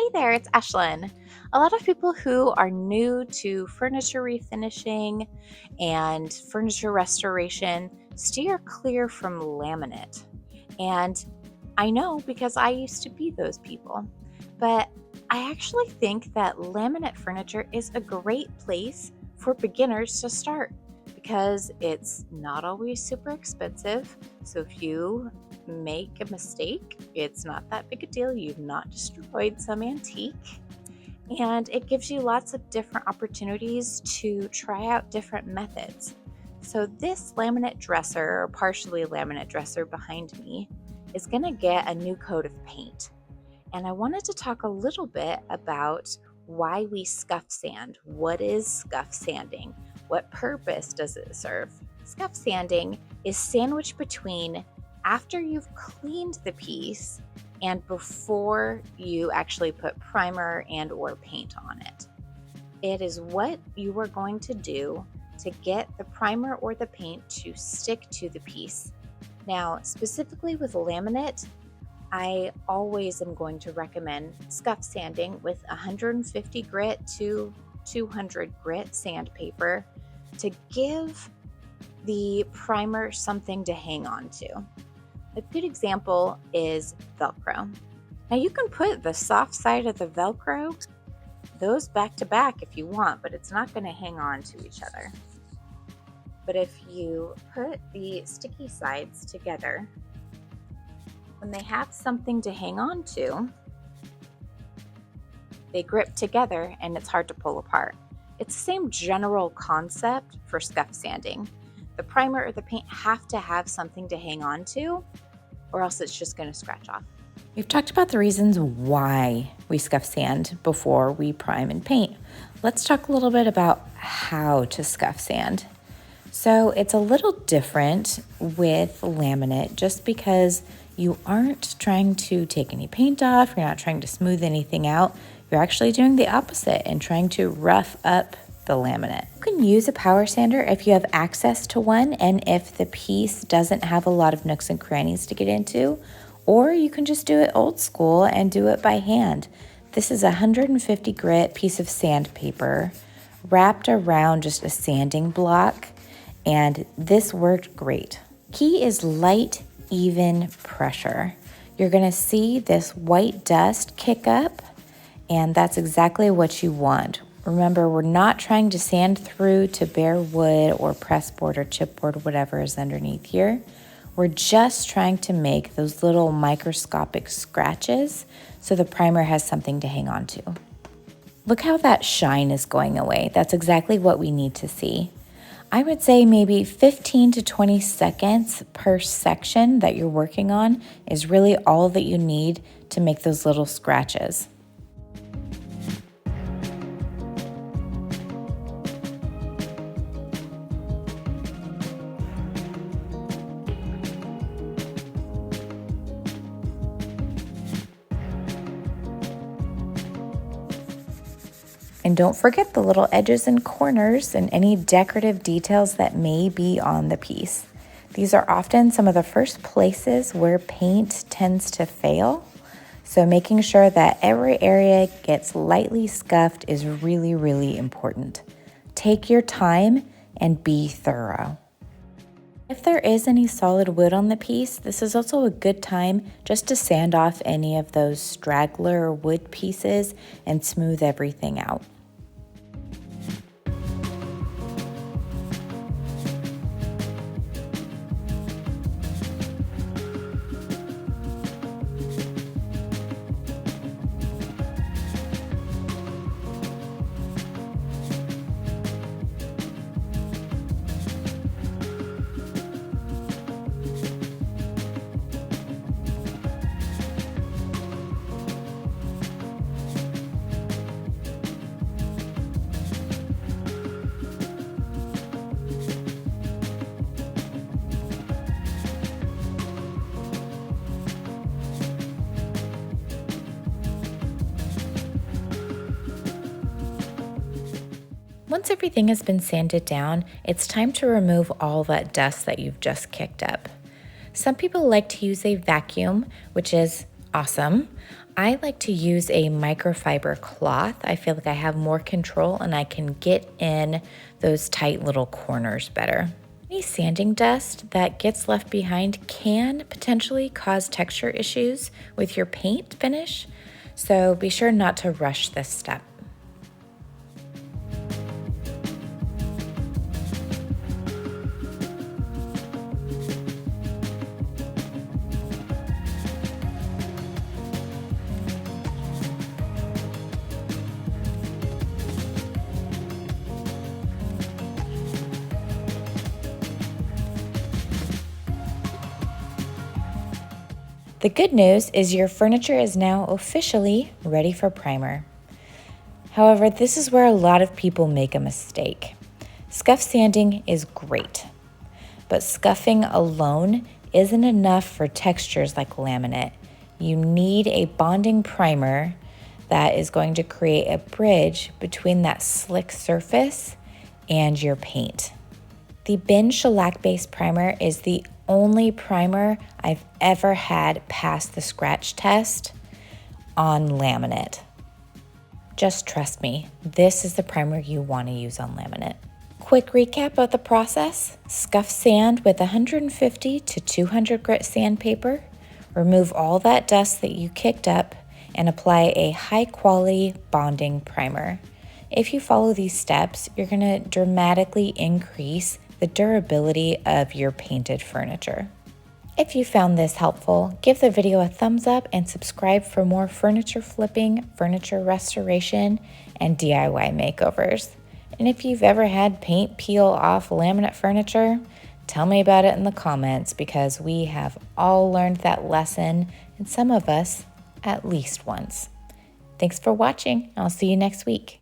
Hey there, it's Ashlyn. A lot of people who are new to furniture refinishing and furniture restoration steer clear from laminate. And I know because I used to be those people. But I actually think that laminate furniture is a great place for beginners to start because it's not always super expensive. So if you make a mistake, it's not that big a deal. You've not destroyed some antique. And it gives you lots of different opportunities to try out different methods. So, this laminate dresser, or partially laminate dresser behind me, is going to get a new coat of paint. And I wanted to talk a little bit about why we scuff sand. What is scuff sanding? What purpose does it serve? Scuff sanding is sandwiched between after you've cleaned the piece and before you actually put primer and or paint on it. It is what you are going to do to get the primer or the paint to stick to the piece. Now, specifically with laminate, I always am going to recommend scuff sanding with 150 grit to 200 grit sandpaper to give the primer something to hang on to. A good example is Velcro. Now you can put the soft side of the Velcro, those back to back if you want, but it's not going to hang on to each other. But if you put the sticky sides together, when they have something to hang on to, they grip together and it's hard to pull apart. It's the same general concept for scuff sanding. The primer or the paint have to have something to hang on to, or else it's just going to scratch off. We've talked about the reasons why we scuff sand before we prime and paint. Let's talk a little bit about how to scuff sand. So it's a little different with laminate just because you aren't trying to take any paint off, you're not trying to smooth anything out. You're actually doing the opposite and trying to rough up the laminate. You can use a power sander if you have access to one and if the piece doesn't have a lot of nooks and crannies to get into, or you can just do it old school and do it by hand. This is a 150 grit piece of sandpaper wrapped around just a sanding block, and this worked great. Key is light, even pressure. You're gonna see this white dust kick up, and that's exactly what you want. Remember, we're not trying to sand through to bare wood or press board or chipboard, whatever is underneath here. We're just trying to make those little microscopic scratches so the primer has something to hang on to. Look how that shine is going away. That's exactly what we need to see. I would say maybe 15 to 20 seconds per section that you're working on is really all that you need to make those little scratches. And don't forget the little edges and corners and any decorative details that may be on the piece. These are often some of the first places where paint tends to fail. So making sure that every area gets lightly scuffed is really, really important. Take your time and be thorough. If there is any solid wood on the piece, this is also a good time just to sand off any of those straggler wood pieces and smooth everything out. Once everything has been sanded down, it's time to remove all that dust that you've just kicked up. Some people like to use a vacuum, which is Awesome. I like to use a microfiber cloth. I feel like I have more control and I can get in those tight little corners better. Any sanding dust that gets left behind can potentially cause texture issues with your paint finish, so be sure not to rush this step. The good news is your furniture is now officially ready for primer. However, this is where a lot of people make a mistake. Scuff sanding is great, but scuffing alone isn't enough for textures like laminate. You need a bonding primer that is going to create a bridge between that slick surface and your paint. The Bin shellac-based primer is the only primer I've ever had pass the scratch test on laminate. Just trust me, this is the primer you want to use on laminate. Quick recap of the process: scuff sand with 150 to 200 grit sandpaper, remove all that dust that you kicked up, and apply a high quality bonding primer. If you follow these steps, you're going to dramatically increase the durability of your painted furniture. If you found this helpful, give the video a thumbs up and subscribe for more furniture flipping, furniture restoration, and DIY makeovers. And if you've ever had paint peel off laminate furniture, tell me about it in the comments, because we have all learned that lesson, and some of us at least once. Thanks for watching. I'll see you next week.